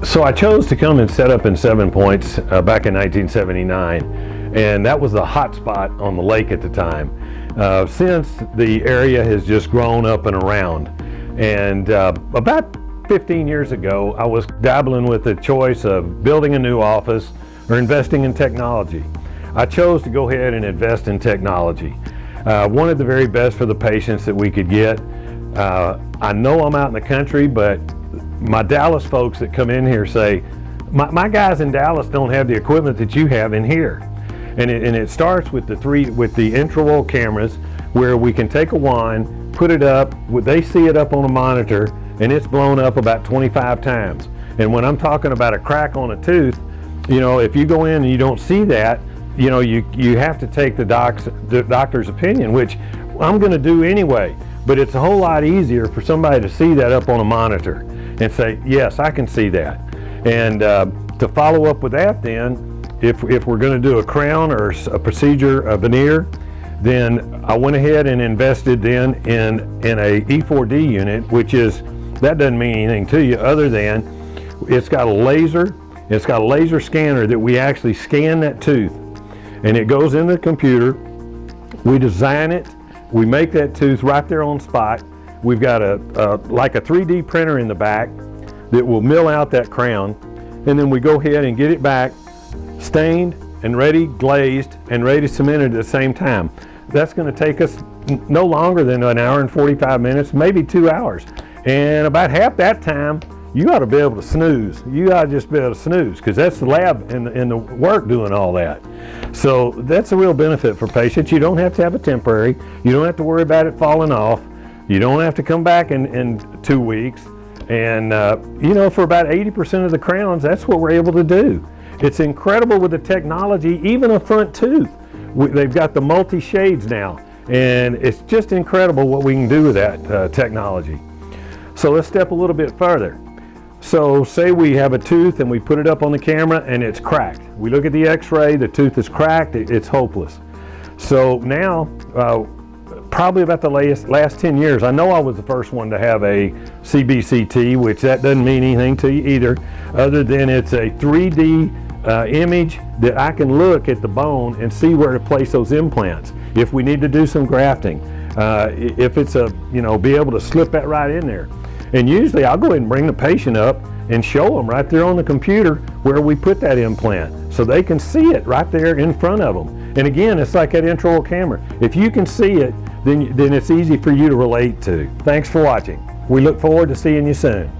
So I chose to come and set up in 7 Points back in 1979, and that was the hot spot on the lake at the time. Since the area has just grown up and around, and about 15 years ago I was dabbling with the choice of building a new office or investing in technology. I chose to go ahead and invest in technology. Wanted the very best for the patients that we could get. I know I'm out in the country, but my Dallas folks that come in here say, my guys in Dallas don't have the equipment that you have in here. And it starts with the intraoral cameras, where we can take a wand, put it up, they see it up on a monitor, and it's blown up about 25 times. And when I'm talking about a crack on a tooth, you know, if you go in and you don't see that, you know, you have to take the doctor's opinion, which I'm going to do anyway. But it's a whole lot easier for somebody to see that up on a monitor and say, yes, I can see that. And to follow up with that then, if we're going to do a crown or a procedure, a veneer, then I went ahead and invested then in a E4D unit, which is, that doesn't mean anything to you other than it's got a laser scanner that we actually scan that tooth, and it goes in the computer. We design it, we make that tooth right there on spot. We've got like a 3D printer in the back that will mill out that crown, and then we go ahead and get it back stained and ready, glazed, and ready cemented at the same time. That's going to take us no longer than an hour and 45 minutes, maybe 2 hours. And about half that time, you ought to be able to snooze. You ought to just be able to snooze, because that's the lab and the work doing all that. So that's a real benefit for patients. You don't have to have a temporary. You don't have to worry about it falling off. You don't have to come back in 2 weeks. And you know, for about 80% of the crowns, that's what we're able to do. It's incredible with the technology, even a front tooth. They've got the multi-shades now, and it's just incredible what we can do with that technology. So let's step a little bit further. So say we have a tooth and we put it up on the camera and it's cracked. We look at the x-ray, the tooth is cracked, it's hopeless. So now, probably about the last 10 years, I know I was the first one to have a CBCT, which that doesn't mean anything to you either, other than it's a 3D image that I can look at the bone and see where to place those implants. If we need to do some grafting, if it's be able to slip that right in there. And usually I'll go ahead and bring the patient up and show them right there on the computer where we put that implant, so they can see it right there in front of them. And again, it's like that intraoral camera. If you can see it, then it's easy for you to relate to. Thanks for watching. We look forward to seeing you soon.